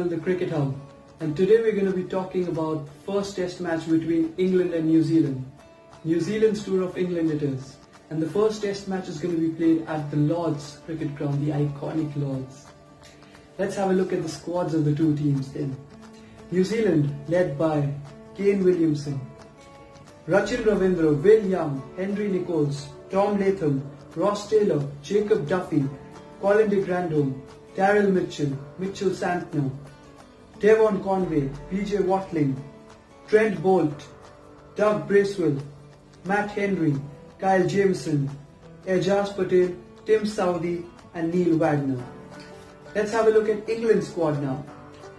channel, The Cricket Hub, and today we're going to be talking about the first test match between England and New Zealand. New Zealand's tour of England it is, and the first test match is going to be played at the Lords Cricket Ground, the iconic Lords. Let's have a look at the squads of the two teams then. New Zealand led by Kane Williamson, Rachin Ravindra, Will Young, Henry Nicholls, Tom Latham, Ross Taylor, Jacob Duffy, Colin de Grandhomme, Daryl Mitchell, Mitchell Santner, Devon Conway, BJ Watling, Trent Boult, Doug Bracewell, Matt Henry, Kyle Jamieson, Ejaz Patel, Tim Southee and Neil Wagner. Let's have a look at England's squad now,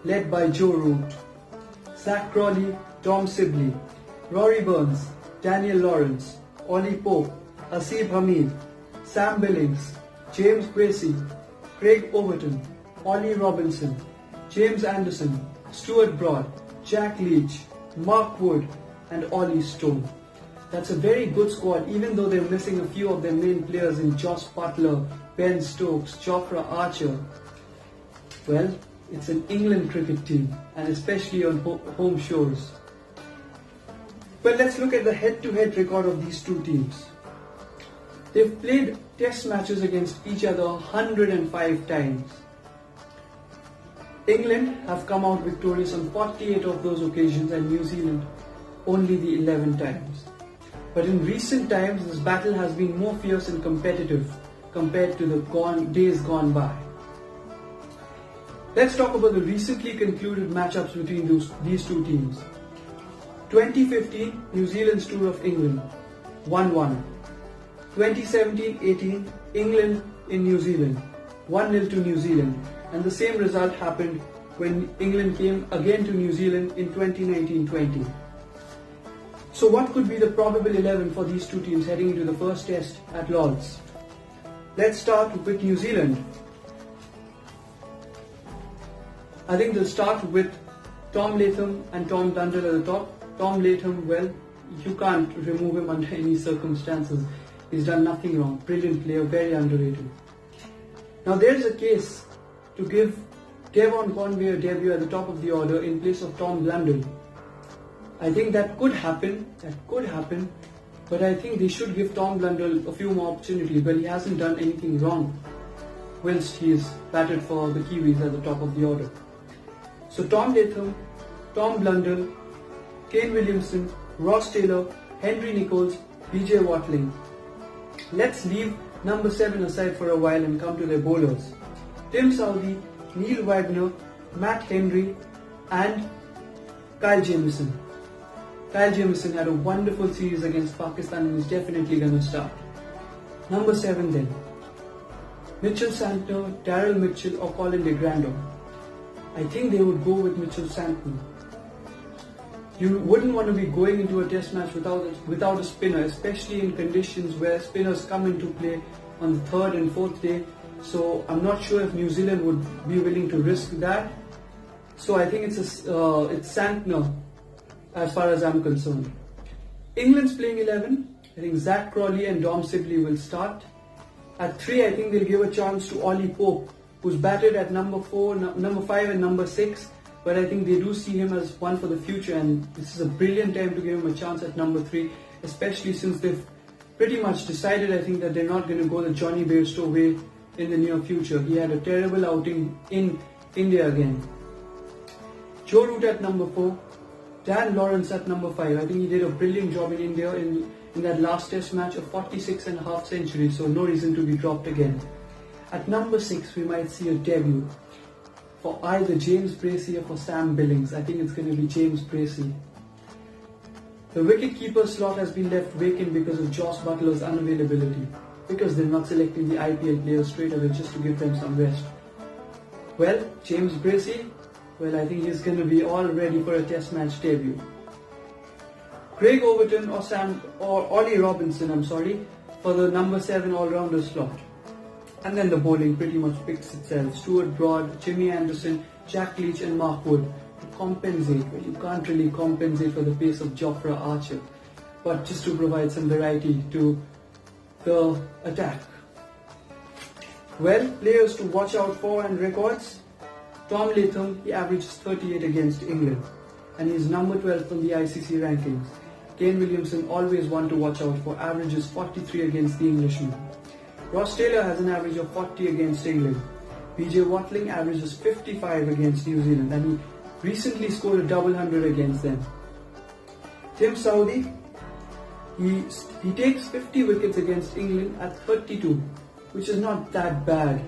led by Joe Root, Zach Crawley, Tom Sibley, Rory Burns, Daniel Lawrence, Ollie Pope, Asif Hamid, Sam Billings, James Bracey, Craig Overton, Ollie Robinson, James Anderson, Stuart Broad, Jack Leach, Mark Wood and Ollie Stone. That's a very good squad, even though they're missing a few of their main players in Josh Butler, Ben Stokes, Jofra Archer. Well, it's an England cricket team, and especially on home shores. But let's look at the head-to-head record of these two teams. They've played test matches against each other 105 times. England have come out victorious on 48 of those occasions and New Zealand only the 11 times. But in recent times, this battle has been more fierce and competitive compared to the days gone by. Let's talk about the recently concluded matchups between these two teams. 2015 New Zealand's tour of England, 1-1. 2017-18 England in New Zealand, 1-0 to New Zealand, and the same result happened when England came again to New Zealand in 2019-20. So what could be the probable 11 for these two teams heading into the first test at Lords? Let's start with New Zealand. I think they'll start with Tom Latham and Tom Blundell at the top. Tom Latham, well, you can't remove him under any circumstances. He's done nothing wrong. Brilliant player, very underrated. Now there's a case to give Devon Conway a debut at the top of the order in place of Tom Blundell. I think that could happen, but I think they should give Tom Blundell a few more opportunities, but he hasn't done anything wrong whilst he's batted for the Kiwis at the top of the order. So Tom Latham, Tom Blundell, Kane Williamson, Ross Taylor, Henry Nicholls, BJ Watling. Let's leave number 7 aside for a while and come to their bowlers. Tim Southee, Neil Wagner, Matt Henry and Kyle Jamieson. Kyle Jamieson had a wonderful series against Pakistan and is definitely going to start. Number 7 then. Mitchell Santner, Daryl Mitchell or Colin de Grandhomme. I think they would go with Mitchell Santner. You wouldn't want to be going into a test match without a spinner, especially in conditions where spinners come into play on the 3rd and 4th day. So I'm not sure if New Zealand would be willing to risk that. So I think it's Santner as far as I'm concerned. England's playing 11. I think Zach Crawley and Dom Sibley will start. At 3, I think they'll give a chance to Ollie Pope, who's batted at number 4, number 5 and number 6. But I think they do see him as one for the future, and this is a brilliant time to give him a chance at number 3, especially since they've pretty much decided, I think, that they're not going to go the Johnny Bairstow way in the near future. He had a terrible outing in India again. Joe Root at number 4, Dan Lawrence at number 5. I think he did a brilliant job in India in that last test match of 46.5 centuries, so no reason to be dropped again. At number 6, we might see a debut for either James Bracey or for Sam Billings. I think it's going to be James Bracey. The wicket-keeper slot has been left vacant because of Josh Butler's unavailability, because they're not selecting the IPL players straight away just to give them some rest. Well, James Bracey, well, I think he's going to be all ready for a test match debut. Craig Overton or Ollie Robinson, for the number 7 all-rounder slot. And then the bowling pretty much picks itself. Stuart Broad, Jimmy Anderson, Jack Leach and Mark Wood. To compensate, well, you can't really compensate for the pace of Jofra Archer, but just to provide some variety to the attack. Well, players to watch out for and records. Tom Latham, he averages 38 against England and he's number 12 on the ICC rankings. Kane Williamson, always one to watch out for, averages 43 against the Englishman. Ross Taylor has an average of 40 against England. BJ Watling averages 55 against New Zealand and he recently scored a double hundred against them. Tim Southee, he takes 50 wickets against England at 32, which is not that bad.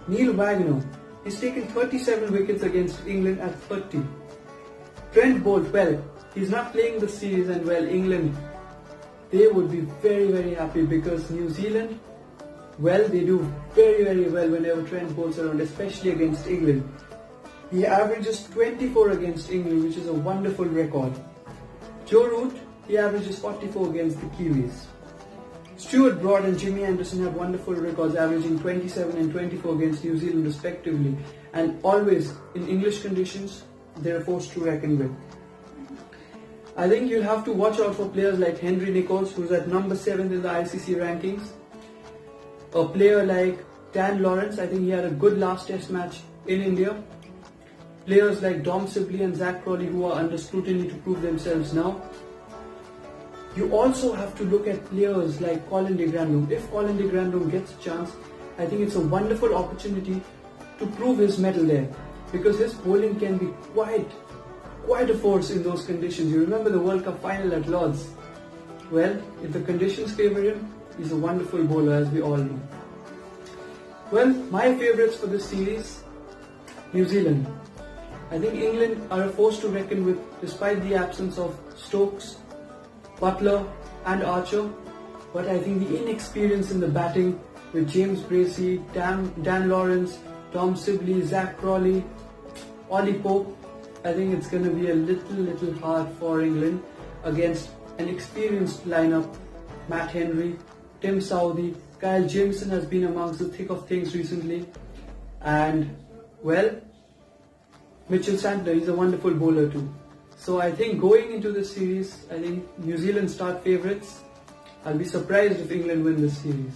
Neil Wagner, he's taken 37 wickets against England at 30. Trent Boult, well, he's not playing the series and well, England, they would be very, very happy because New Zealand, well, they do very, very well whenever Trent Boult's around, especially against England. He averages 24 against England, which is a wonderful record. Joe Root, he averages 44 against the Kiwis. Stuart Broad and Jimmy Anderson have wonderful records, averaging 27 and 24 against New Zealand respectively, and always in English conditions they're a force to reckon with. I think you'll have to watch out for players like Henry Nicholls, who's at number 7 in the ICC rankings. A player like Dan Lawrence, I think he had a good last test match in India. Players like Dom Sibley and Zach Crawley, who are under scrutiny to prove themselves now. You also have to look at players like Colin de Grandhomme. If Colin de Grandhomme gets a chance, I think it's a wonderful opportunity to prove his mettle there, because his bowling can be quite a force in those conditions. You remember the World Cup final at Lord's? Well, if the conditions favour him, he's a wonderful bowler, as we all know. Well, my favourites for this series, New Zealand. I think England are a force to reckon with despite the absence of Stokes, Butler and Archer, but I think the inexperience in the batting with James Bracey, Dan Lawrence, Tom Sibley, Zach Crawley, Ollie Pope, I think it's going to be a little hard for England against an experienced lineup. Matt Henry, Tim Southee, Kyle Jamieson has been amongst the thick of things recently, and well, Mitchell Santner, he's a wonderful bowler too. So I think going into this series, I think New Zealand start favourites. I'll be surprised if England win this series.